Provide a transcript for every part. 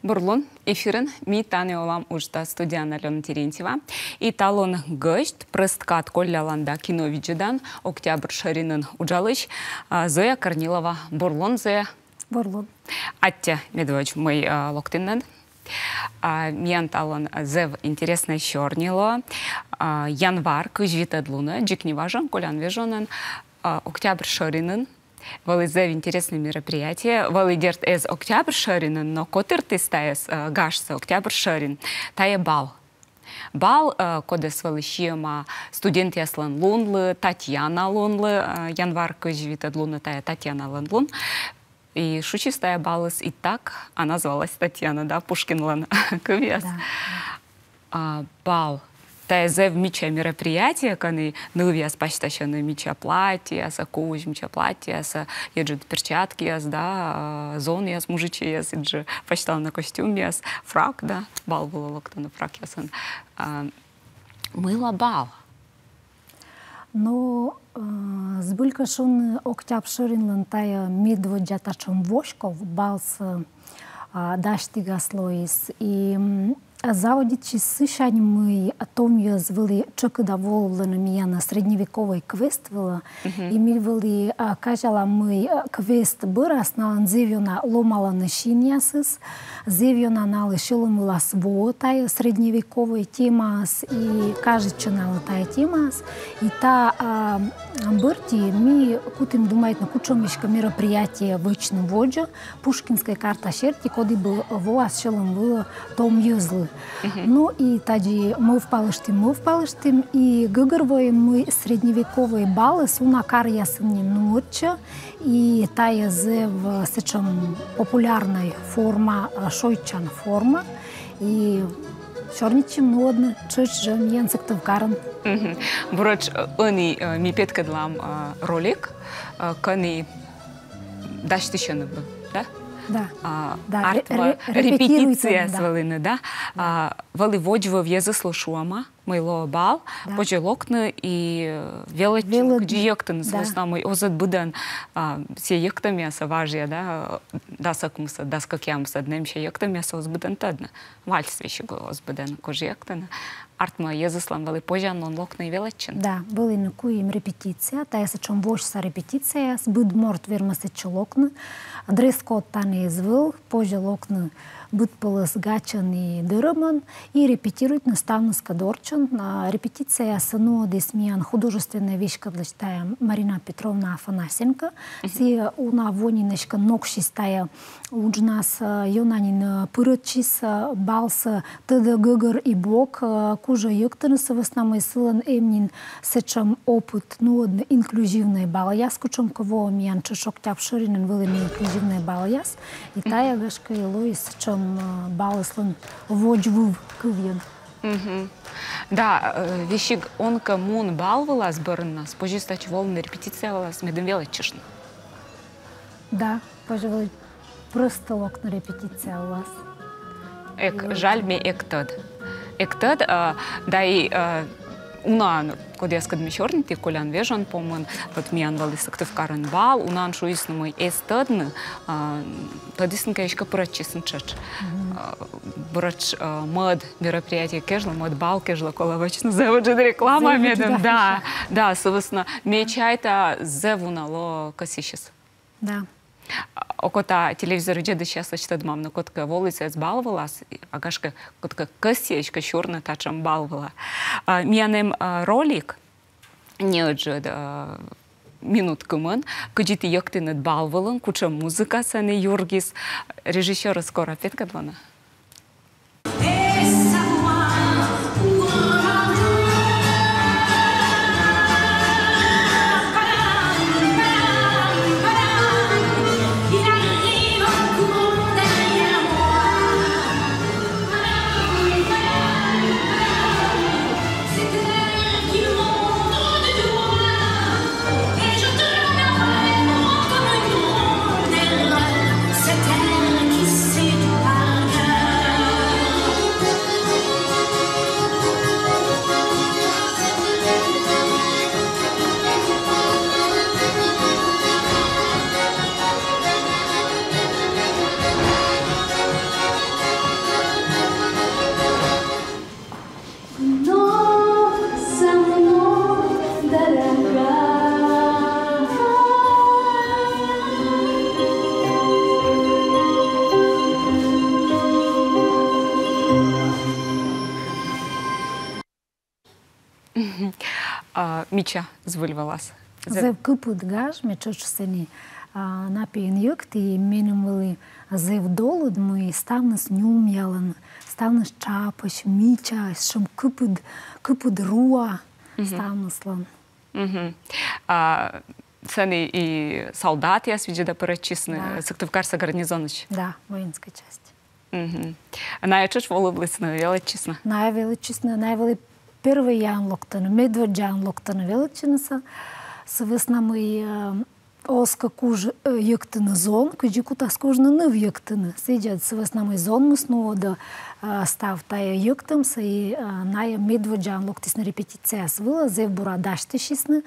Бурлун эфирін ми таны олам ұжда студияна Алена Терентьева. И талон гөшт прысткат колляланда киновиджидан октябрь шаринын уджалыш Зоя Корнилова. Бурлун, Зоя. Бурлун. Аття Медведь мой локтиннен. Мен талон зев интересное щорнило. Январ күжвитед луна, джик не важен, колян вежонен. Октябрь шаринын. Вализев интересные мероприятия. Валидерт из октябрь шаринен, но котыр ты стаес гашса октябрь шарин. Тая бал. Бал, кодес валишиема студент яслан лунлы, Татьяна лунлы, январ күжвитед луна тая Татьяна лун. И шучистая балыс и так, она звалась Татьяна, да, Пушкинлан квес. Бал. Тайзе в мича мероприятия, каны нылвяс почтащаны мича платья, куж мича платья, еджут перчатки, да, зон яс мужичи яс, иджи почтал на костюм яс, фрак, да, бал было локто на фрак ясан. Мыла бал. Но збылька шун октябрь шыринлан тая медводжатачом вошков бал с даштига слоис и заводячи сышань мы о том я звали чокда воллана меня на средневековой квест вела и мы вели кажала мы квест бырас на анзевиона ломала на шиньясис зевиона на лишила мыла свотай средневековой темас и кажется на латай темас и та бырти мы кутим думает на кучомишка мероприятие вычным воджа пушкинская карта шерти коды был воас шилом было том юзлы. Ну и тади мы впалыштим и гыгырвой мы средневековые баллы сунакар ясыннем нурча и тая в сечем популярной форма шойчан форма и черничем модно чуть же мьянцек тавкаран. Бурач они ми петкадлам ролик кани даштишен был, да? Да. Репетиция свалина, да? Вали воджва в'яза слушуама, майло бал, воджа локна и велочин, где ектан свосна мой озад будан, все ектами асаважия, да? Дасакумса, даскакямса, днем ще ектами асавазбудан тадна. Вальс вещи го озбудан кожи ектана. Артма езаслан вали пожан он локна и велочин. Да, были на куим репетиция, та се чем вожса репетиция, сбуд морт верма се челокна, дрес-код тане извыл, позже локна быт пылыс гачан и дырыман, и репетирует наставно скадорчан. Репетиция сыну десмиян художественная вещка длачтая Марина Петровна Афанасенко. Си уна вонинешка нокшистая уджнас йонанин пырытчис балса тыда гыгыр и бок кужа йыктынысы в основном сылан эмнин сечам опыт нуодно инклюзивный балаяс кучом кого миян чешок тяпширинен вылыми инклюзивный балаяс. И тая гашка и лоис чем балыслан воджвув кывьен. Да, вещи он коммун балвалас бырынна, спожи стач волны репетиция валас медым величишн. Да, пожалуй, просто локна репетиция у вас. Жаль мне эктод. Эктод, да и унан, когда я скажу мещерный, ты колян вежан, помню, вот миян валис актив карен бал, унан шуисну мой эстодны, тодисн каишка пурачисн чач. Бурач мод мероприятие кежла, мод бал кежла, коловочно заводжен реклама медом, да, собственно, мечайта зевунало косищес. Да. Окота телевизор джеды сейчас лачтад мамна котка волосы сбалвалас, агашка котка косечка черная тачам балвала. Миянем ролик не джед минут куман, куджити якты над балвалан, куча музыка саны юргис, режиссера скоро петкадлана. Cette terre qui sait tout par Мича звольвалас. Зев кипут гаж, ме чочсени напиен юкт и менем вели зев долуд мы ставнас нюм ялан, ставнас чапаш, мича, шум кипут руа ставнаслан. Сани и солдат, я видела, да перечислены, Сыктывкарса гарнизоныч. Да, воинская часть. Най-чуч волоблисна, величисна. Най-величисна, най-вели первый ян локтана, медведжан локтана величина са веснама и оска куж юктана зон, куджикута скужна нъв юктана. Сиджат са веснама и зон муснува да став тая юктам са и ная медведжан локтис на репетиция свила, зев борадащи шисна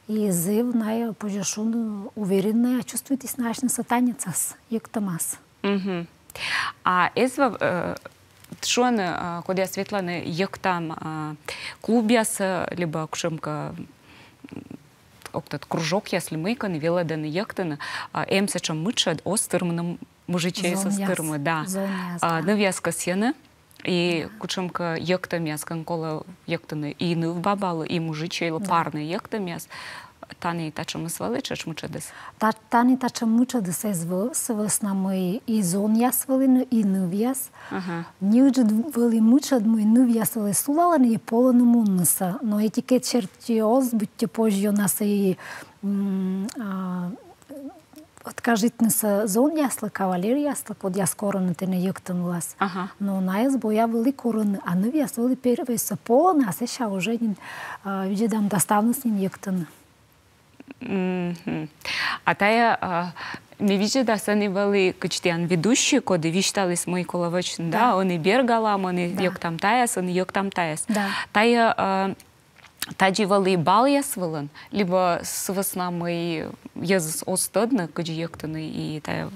и зев ная пожашуна уверенная, чувствуете с нашна сатаница с юктам аз. А езва шон, кога я Светлана юктам клубяса, либо кушамка октат кружок, если мыка, не вела да не юктана, эмсе чем мычад остырмным мужичей со стырмы, да. Навязка сена, и кушамка юктам яскан кола юктаны и ныв бабала, и мужичей парные юктам яс. Тани тачам свали, чеш мучадес? Тани тачам мучадес езва, съвъснама и зон яс вали, и нъв яс. Ниуджад вали мучад му и нъв яс вали сулала не е пола на муннаса. Но етикет чертиоз, будьте позже наса и откажите са зон ясла, кавалер ясла, код яс короната не юктан влас. Но най-яс боя вали корона, а нъв яс вали перве са пола, нас е ша уже видам доставна с ним юктана. А тая ми видя да са не вали качтян ведущие, коды вищали с мои коловочны, да, он и бергалам, он и йок там таяс, он и йок там таяс. Тая таджи вали бал ясвалан, либо с веснамой езс остадна, каджи йоктаны и тая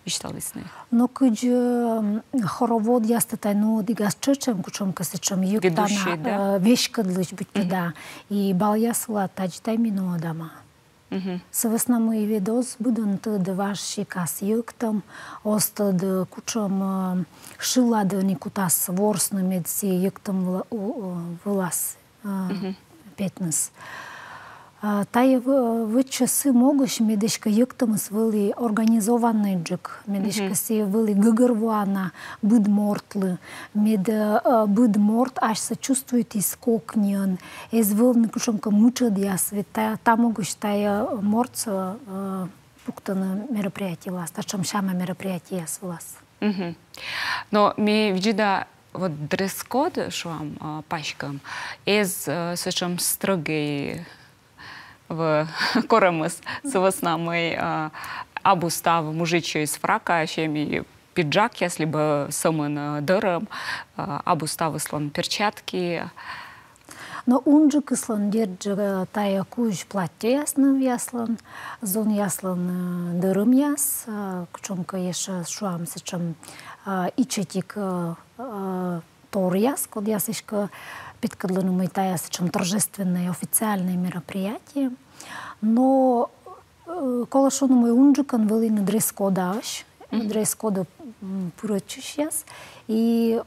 вищали с ней. Но каджи хоровод яста тайно дигас чечем, кучом касечем юктана, вешкадлыч будьте, да, и бал ясвала таджи таймино адама. Съвестна и видос буден да ваши кас юктам, оста да кучам шила да никутас ворсна медси юктам влас петнес. Тая в часы могаш медешка юктам свали организованный джик, медешка си вали гъгървана, бъд мортлы, мед бъд морт, аж се чувствуете скокнян, вълни кушам към муча дяс, та могаш тая морт са пукта на мероприятие влас, тачам шама мероприятие с влас. Но ми види да вот дрес-код шуам пачкам, съчам строгий в коремис съвъснамой абу став мужичий с фрака, щеми пиджак, если бы самын дырым, абу став слон перчатки. Но унджик слон держа тая куж платье ясно яслан, зон яслан дырым яс, кучомка еша шуам сечем ичетик тор яс, код ясишка питкадлану мы тая сечем торжественное официальное мероприятие. Но колашону мой унджикан вели на дрес-кода аш, дрес-кода поръчиш яс. И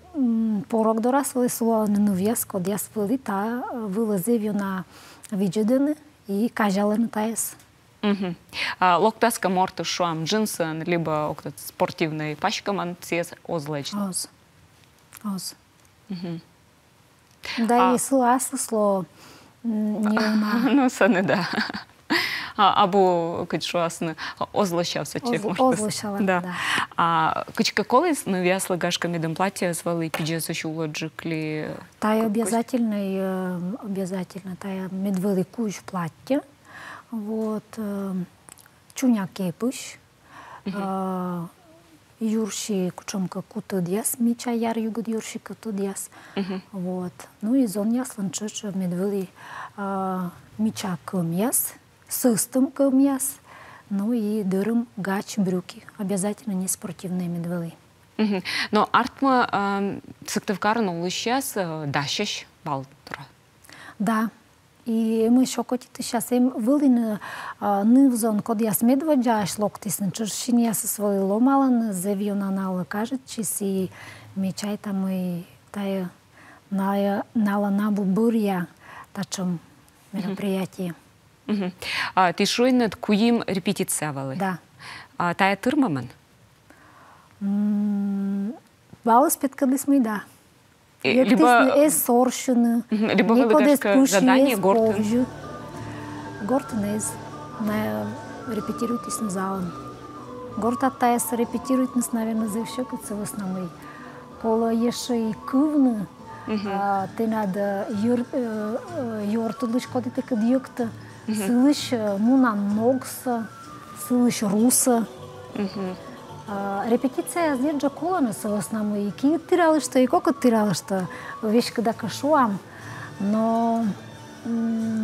порок до раз вели слова на новияс, код яс вели та вилазевю на виджедене и кажала на таяс. Локтаска морта шуам джинсан, либо спортивный пачкаман цес озлечно. Оз. Да, и сло не ну, са не да. Або качуасне озлощався чи озлощала, да. А качка колись навясла гашками дом платья звали пиджеса шулоджикли. Тая обязательно, тая медвели куш платье. Вот чуня кепыш. Юрши кучомка кута дяс, мича яр югод юрши кута дяс. Вот. Ну и зон яслан чеш медвели мича към яс, състъм към яс, ну и дырым гач брюки. Обязательно не спортивные медвели. Но артма Сыктывкарна улышяс дашеш балтра. Да. И мы шокотите сейчас им вылин нывзон, код яс медведжаш локтис на чуршин яс свой ломалан, зевью на нала кажет, че си мечай там и тая нала набу буря, тачем мероприятие. Ти шойнет куим репетициявали? Да. Тая тырмамен? Балы спеткали сме, да. Либо соршена. Либо великашка задание гортен. Гортен репетирует на залом. Горта тая се репетирует наверное, за все, като са в основи. Кола еше и къвна, те надо юрта дъжкотите къд юкта, силиш муна ногса, силиш руса. Репетиция аз дирджа колана са в основи. И ки тиралища, и колко тиралища, виж къда кашуам. Но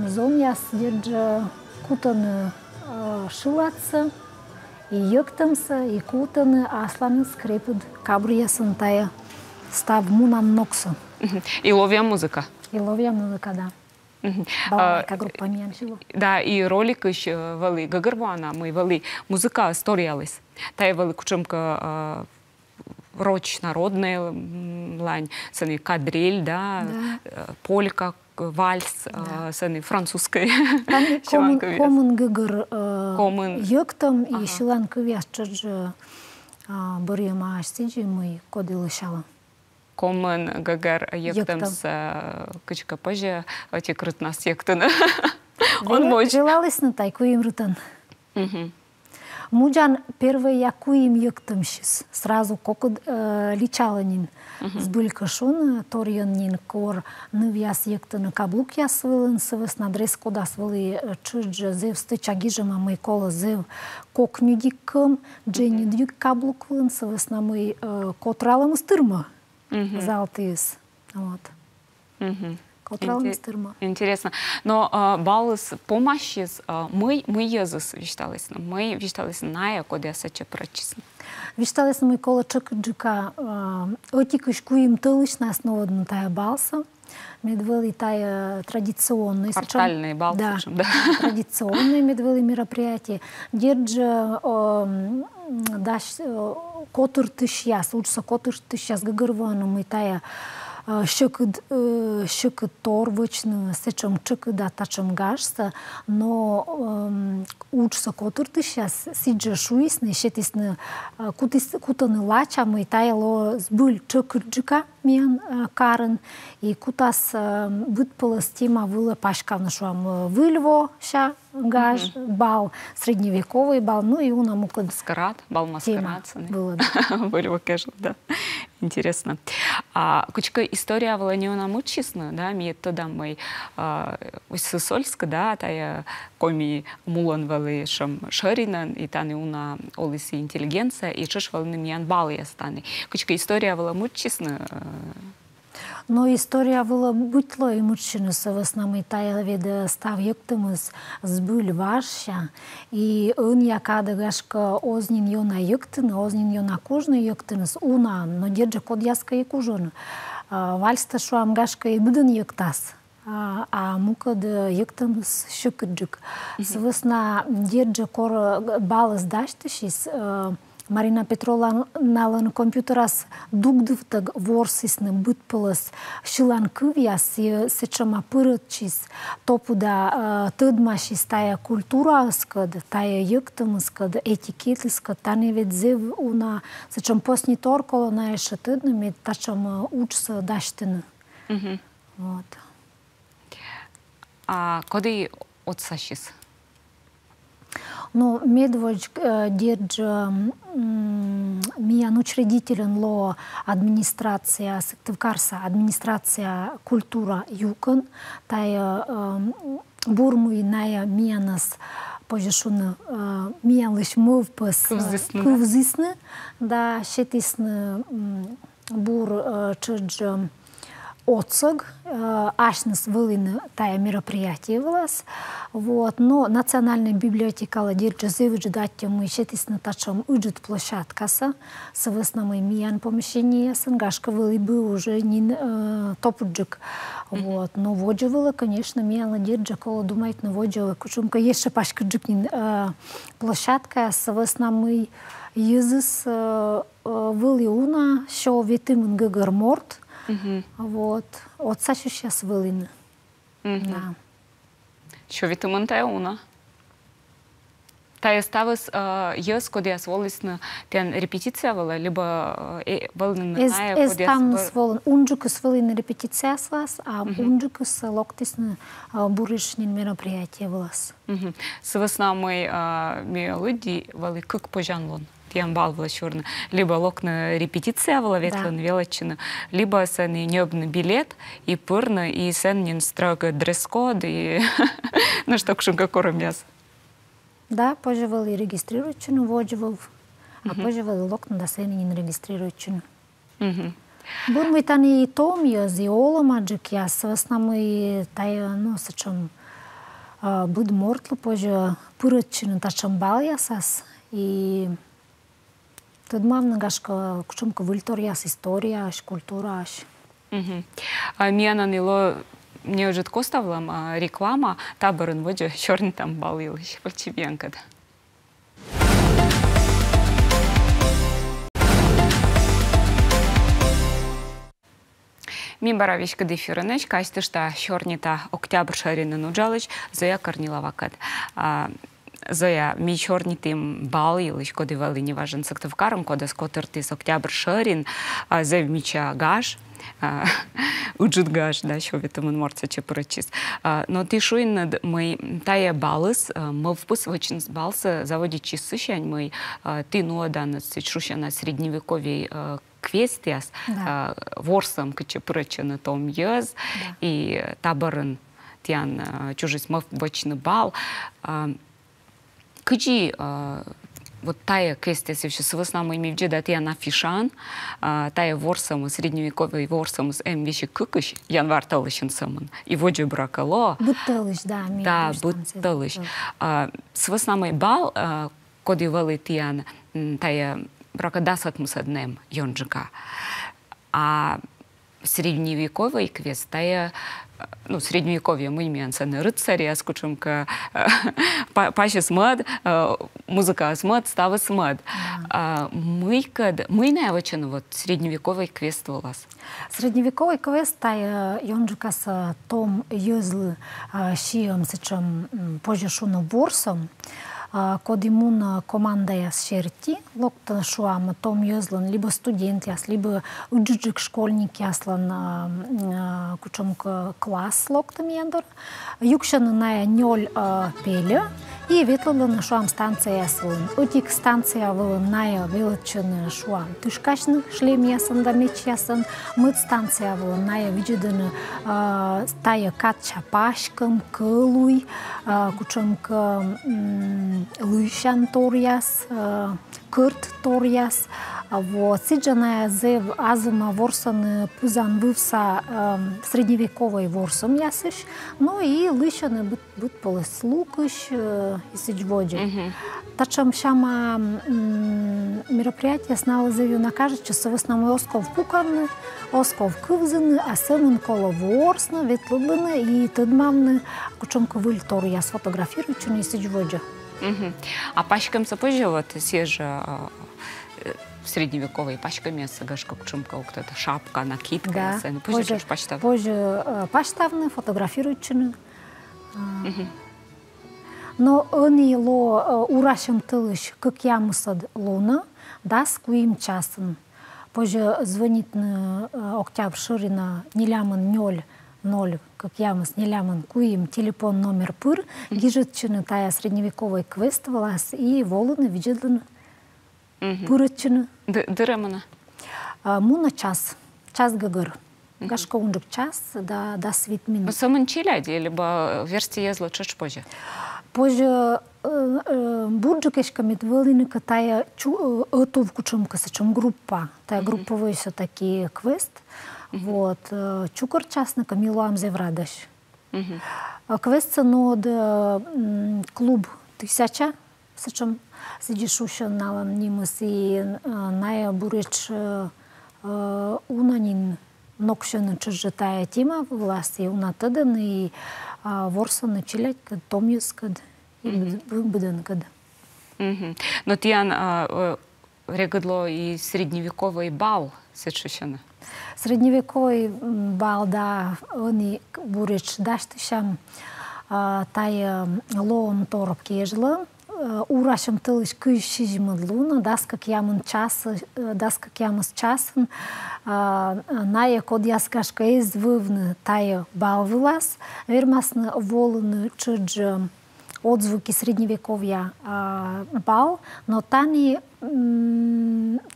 зон аз дирджа кутана шилаца, и юктам са, и кутана, а слана скрепът кабрия съм тая став муна нокса. И ловия музика. И ловия музика, да. Балака група ми амшило. Да, и ролик ще вали гагървана, мы вали музика сториялись. Тая вали кучемка роч народная лань, сани кадриль, да, полька, вальс, сани французской. Комын гагыр юктам и шиланка вясчарж бъряма аштиджи мы кодилышала. Комын гагар юктам с кычка пъже, ти крытна сектына. Он мой. Желалась на тай, куим рутан. Муджан первый я куим юктам шис. Сразу коко личаланин. Сбылька шун, торьянин кор навяс юктана каблук я свылын, сывыс надрес кода свыли чыджа зев стычагижама мой кола зев кокню диккам, дженни дюк каблук вылын, сывыс на мой котралам стырма. Залтис. Вот. Интересно. Но балыс помощис мы езус виштались. Мы виштались на коде сача прочисна. Виштались мы кола чакджика отикаш куим тылыш на основу на тая балса. Медвели тая традиционный. Портальный бал. Да, традиционные медвели мероприятия. Держа даш котур тышьяс, лучше котур тышьяс гагырвану мы тая щекът торвачна, сечам чъкъда тачам гашса, но учса котурта сейчас сиджа шуисна, шетисна кутана лача, май таяло сбыл чъкъджика миян каран и кутас бъдпала стима вила пашкавна шуам вильво ша гаш, бал средневековый бал, ну и уна мука маскарад, бал маскарад. Было, да. Вильво кежу, да. Интересно. Кучка история была не она мучисна, да, ми тогда мы Сысольска, да, тая коми мулан вали шам шаринан, и тани уна олиси интеллигенция, и чеш вали миян бал я стани. Кучка история была мучисна. Но история была бутло и мучина съвестна, и тая вида став юктамыз сбыл ваша, и он якада гашка ознин йона юктана, ознин йона кужна юктаныз уна, но деджа код яска и кужона. Вальста шуам гашка и бъден юктас. А мука да юктамыз шукаджик. Съвестна деджа кора балас дащашис, Марина Петрова нала на компютърас дугдъвтъг ворсис на бъдпалас шилан къвия се чама пърът чиз топо да тъдмашис тая култура скъд, тая юктъм скъд, етикет скъд, та не вед зев уна се чам посни торкола на еша тъдна ме та чам учса дащена. Вот. Коди отсашис? Но Медведь держа миян учредителен ло администрация Сыктывкарса, администрация культура юкан, тая бурму и ная миянас пожешуна миян лишь мовпас кывзисны, да шетисны бур чырджа отсъг, ашнес вылина тая мероприятие влас. Вот, но Национальная библиотека ладирджа зевыджи датя мы щетис натачам уджит площадкаса, съвестна мы миян помещение сангашка вылы бы уже не топуджик. Вот, но воджевала, конечно, миян ладирджа кола думает на воджевала, кучумка еще пашка джикнин площадка, съвестна мы езыс вылы уна, шо витымын гагар морт. Вот. От сашу сейчас вылина. Да. Що вітамін уна? Та ставис ес, коли я сволисна, тен репетиция вела, либо волненая, коли там сволен унджукус волин репетиция свас, а унджукус локтисна буришнин мероприятие влас. Свасна мой люди вели как пожанлон. Тем бал была черная. Либо локна репетиция была ветлен величина, либо сен небный билет и пырна, и сен строго дресс-код, и ну что, кшунка коромяс. Да, пожевал и регистрирующую воджевал, а пожевал локна да сен не регистрирующую. Бурмы тани и том я зиола маджик я сваснамы тая носачом буд мортло поже пырочину тачам бал ясас и Tad man gaška kučumka vultorijas istorijas, kultūras. Миана нило мне уже коставлам реклама таборын воджа черный там балилыш почебенкад. Мин баравичка дефирыныч, кастышта чернита октябрь шарины нуджалыч, зоя корниловакад. Зоя ми черни тим балилыч, коды вали не важен сактовкаром, кода скотертис октябрь шарин, зоя мича гаш, уджут гаш, да, що вітамін морця чи прочис. Но ти шуин мой тая балыс, мы вписываем балсы заводить чисыщань, мы ты нуаданец шуща на средневековей квестиас, ворсом кычы прочины том ез, и таборын тян чужис мы впочны бал. Кычи вот тая квестиас еще с веснамой мивджи да тя нафишан, тая ворсом средневековый ворсом с вещи кыкыш январ талышын самын. И воджи бракало. Бутталыш, да. Да, бутталыш. С веснамой бал, коди вали тян тая бракадасат мусаднем йонджика. А средневековый квест тая ну, средневековье мы имеем цены рыцаря, скучумка, паща смад, музыка смад, става смад. Мы наявочен вот средневековый квест у вас. Средневековый квест тая йонджика с том юзл шием сечем пожешуно ворсом. Коди мун команда яс шерти, локта шуам том юзлан, либо студент яс, либо уджуджик школьник яслан кучомка класс локтам яндор. Юкшан на нёль пеля и ветлала на шуам станция яслан. Утик станция вала ная величина шуам. Тушкашн шлем ясан да меч ясан. Мыт станция вала ная виджидана тая катча пашкам кылуй, кучомка Луишан торяс, кырт торяс, вот сиджаная зев азыма ворсон пузан вывса средневековой ворсом ясыш, ну и лышаны бут полыс лукыш и сиджводжи. Тачам шама мероприятие снала зевю накажет, что в основном осков пуканы, осков кывзаны, а сэмэн коло ворсна, ветлубаны и тыдмамны, кучомка выль торяс фотографируют, что не сиджводжи. А пачкам запозже вот сежа средневековые пачка мяса, гаш как чумка, кто-то шапка, накидка, да. Позже почтав. Позже почтавны фотографируют. Но они ло урашем тылыш, как я мусад луна, да, с куим часом. Позже звонит на октябрь ширина неляман 0, как ямас неляман куим, телефон номер пыр, гижетчина тая средневековой квест влас и волны виджедлен пырытчина. Дырамана? Муна час гагыр. Гашка унжик час, да свит минут. Но самын челяди, либо версти езла чуть позже? Позже бурджикешками двылины тая отов кучумка сачом группа, тая групповой все такие квест. Вот, чукор частна Камилуам зеврадаш. Квест нод клуб 1000, сачом сидишуша налан нимас и ная буреч унанин нокшен чужетая тима власти унатадан и ворса началять кад томьюс кад и буден кад. Но тян регодло и средневековый бал сечущена. Средневековый бал, да, они бурич даштышам тая лоон торп кежла. Урашам тылыш кышижмадлуна, даска кьямын часын, ная код яскашка из вывны тая балвилас, вермасны волны чудж отзвуки средневековья бал, но тани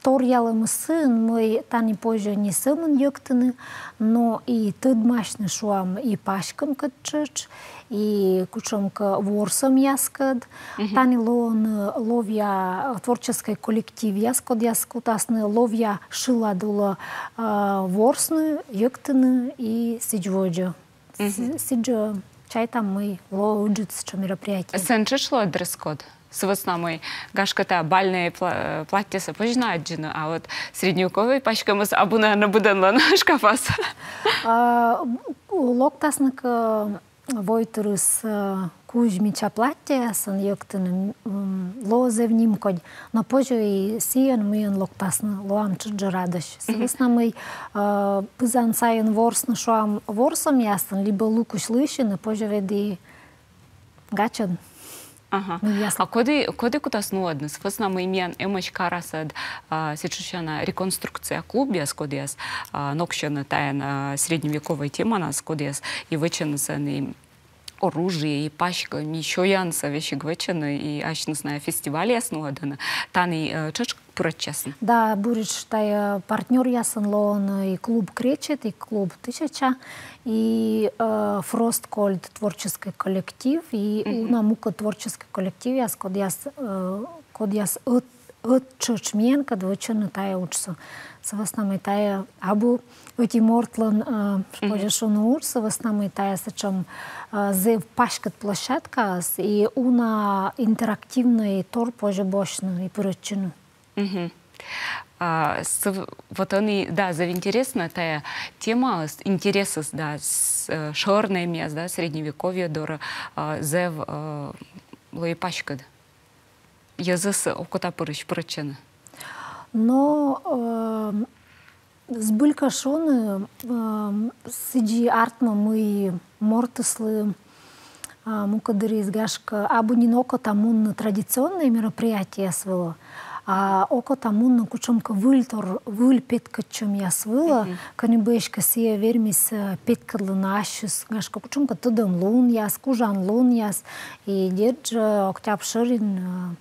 торьялым сын мой тани позже не сымын йоктыны, но и тыдмашны шуам и пашкам катчыч, и кучомка ворсом яскад, тани лон ловья творческий коллектив яскод яскутасны ловья шила дула ворсны йоктыны и сиджводжо. Сиджо чай там мы лоуджиц, что мероприятие. Сенчишло дресс-код? С веснамой гашката бальные платья сапожна джина, а вот средневековый пачкамыз абуна на буданлан шкафас. Локтаснык войтерыс кузьмича платья сан йоктын лозе в ним код, но позже и сиен мыен локтасны лоам чуджа радыш. С веснамой пызан сайен ворсны шуам ворсом ясын, либо лукуш лышин, и позже веди гачан. Ага. А коди кутас нуадныс? Веснамой мен эмоч карасад сечущана реконструкция клубьяс кодиас нокщана таян средневековой теманас кодиас и выченсан оружие и пачка еще янса вещи гвечаны и ачнысная фестиваль яснуадана. Тани чечк пурачасын. Да, бурич тай партнер ясын лон и клуб Кречет, и клуб Тысяча, и Фрост Кольд творческий коллектив, и Унамука творческий коллектив, яс код яс чечмен, кад вычаны тая учса. Саваснамай тая абу эти мортлан пожешону урса, васнамай тая сачам зев пашкат площадка, и уна интерактивный тор позже бошну и поручину. Вот они, да, заинтересна тая тема, интересы, да, с шорной мест, да, средневековья, дора, зев лои пашкат. Языс окота поручина. Но сбылька шоны сиджи артма мы мортыслы мукадыри изгашка абу не око тамун традиционные мероприятия свело, а око тамун кучомка выль петка чем я свела, канибешка сия вермис петкадлы нашис гашка кучомка тудам лун яс, кужан лун яс, и держа октяб ширин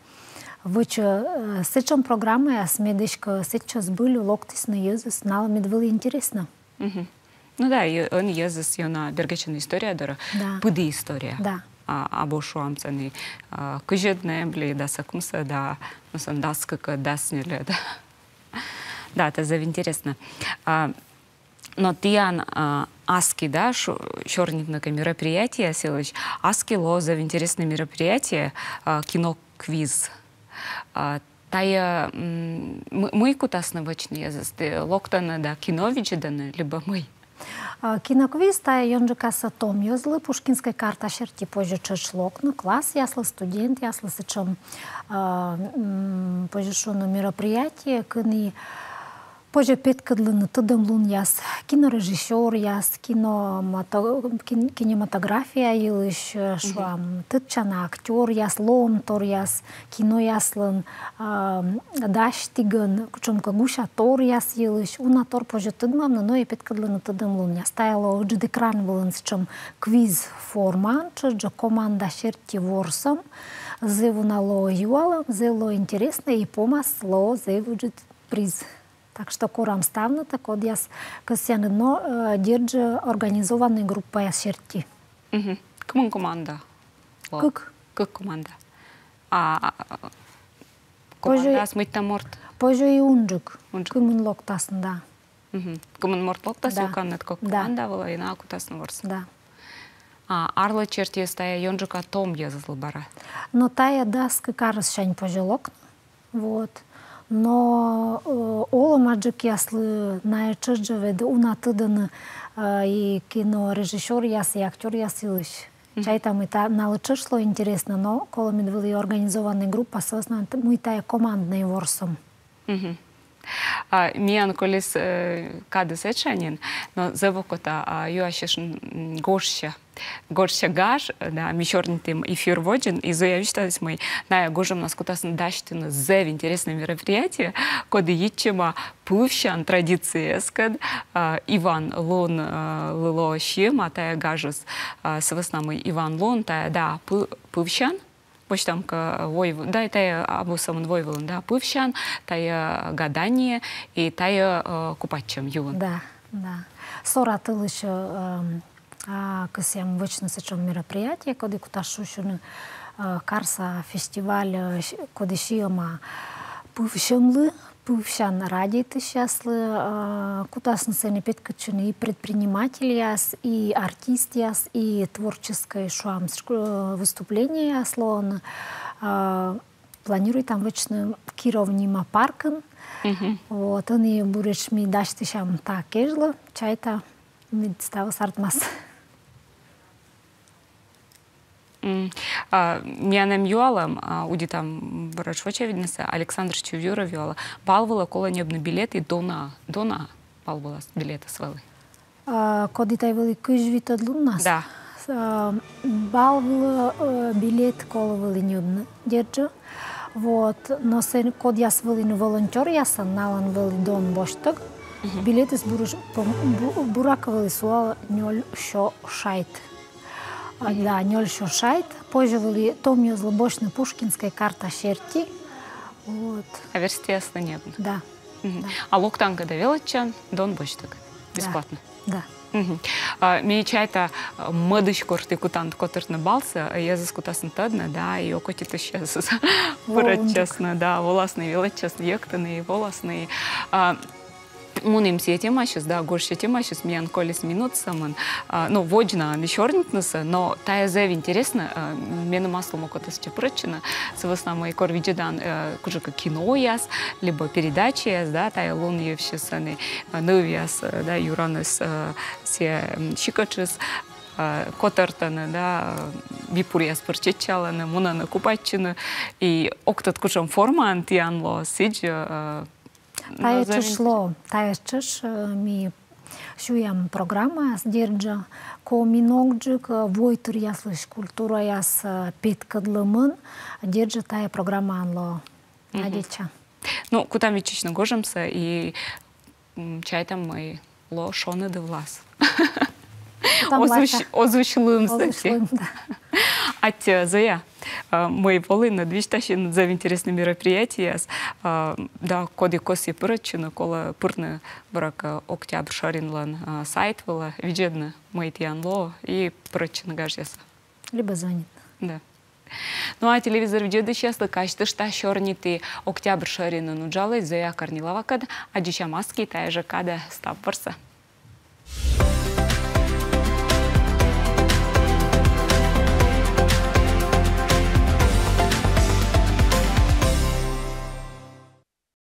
Выча сечом программы, а смедышка сейчас были локтис на езус, нала медвбыло интересно. Ну да, он езус, на бергачная история, дора, пыды история. Да. Або шуамцаны, кыжедная, бли, да, сакумса, да, ну сан даскака, даснили, да. Да, это заинтересно. Но тиян аски, да, черненькое мероприятие, селыч, аски лоза в интересное мероприятие, кино-квиз. Тая мы кутасны вочные язысты, локтана да киновичи даны, либо мы. Киноквиз тая йонджикаса том язлы, пушкинская карта шерти позже чеш локна, класс ясла, студент ясла, сечем позже шоно мероприятие, кыни позже петкадлыны тыдым лун яс, кинорежиссер яс, кинематография йылыш шуам, тытчана актер яс, лом тор яс, кино яслын, даштигын, кучомка гуша тор яс йылыш, уна тор позже тыдмамна, но и петкадлыны тыдым лун яс. Таяло джид экран булын сечем квиз форма, чеджа команда шерти ворсом, зеву нало юала, зело интересно и помас ло зеву джид приз. Так что корам ставно, так вот я косян одно держу организованная группа я шерти. Кому команда? Как? Как команда? Команда смыть морт? Позже и унджик. Кумын локтасын, да. Кумын морт локтасын, уканнет как команда была и на акутасын ворс. Да. Арла черти стая йонджика том языл бара. Но тая даска карас шань позже локна. Вот. Но ола маджик яслы на чеджавед унатыданы и кинорежиссер яс и актер яс илыш. Чай там и та налычышло интересно, но кола медвели организованная группа, собственно, мы тая командный ворсом. Миян колес кады сечанин, но завокота юашиш горща гаш, да, мишорнитым эфир воджин, и заявиштались мы на гожем нас кутасын даштина зев интересное мероприятие, коды ичема пывщан традиции эскад, Иван Лон лыло щема, тая гажус с веснамой Иван Лон, тая да пывщан, почтамка да, тая абу самын войволын, да, пывщан, тая гадание и тая купатчам юлын. Да, да. Соратыл еще кысям вычно сечон мероприятие, коды куташушун карса фестиваль, коды шиома пывщанлы, пывщан радиты счастлы, кутасын сене петкачуны и предприниматели, и артисты, и творческое шуам выступление слон. Планирует там вычно кировнима паркан. Вот, они будешь ми дашти шам та кежла, чайта ми става сартмас. Мянам юалам, уди там барашвача виднеса, Александр Чувюра вюала, балвала кола небны билеты дона балвала билеты свалы. Коди тай вели кыжвит от луннас? Да. Балвала билет кола вели небны держа. Вот, но се код яс вели на волонтер, яс налан вели дон боштаг. Билеты с бурака вели суала нёл шо шайт. Да, нёл шо шайт. Позже вели томио злобошна пушкинская карта шерти. Вот. А версия небна. Да. А локтанга довелочан дон боштаг. Бесплатно. Да. Мне чайта мадыш корты кутант котыртны балса, я заскутасын тадна, да, и окотиты сейчас честно, да, волосные величестные ектаны, волосные. Уним се тема сейчас, да, горше тема сейчас, миян колес минут саман, ну, воджна не чернитнуса, но тая зев интересно, мену масло мокота с чепрычина, с веснамой корвиджедан, кужика кино яс, либо передачи яс, да, тая лун евшисаны, новияс, да, юранес се щикачес, котартаны, да, випурияс порчечаланы, мунаны купаччины, и октат кучам форма антианло сидж. Тая чеш ми шуям программа с держа, ко миногджик, войтур яслыш культура яс петкадлымын, держа тая программа анло надеча. Ну, куда ми чечно гожемся, и чайтам мы ло шоны да влас. Озвучилым, да. Ать зая, мы волыны, движтащин за интересные мероприятия, да, коды коси пырачина, кола пырны брака октябрь шаринлан сайт была, виджедно мы тянло и пырачина гажьяса. Либо звонит. Да. Ну а телевизор видеоды сейчас качты что шорнитый октябрь шарина нуджалый зая карнилава кад, а дича маски тая же када став барса.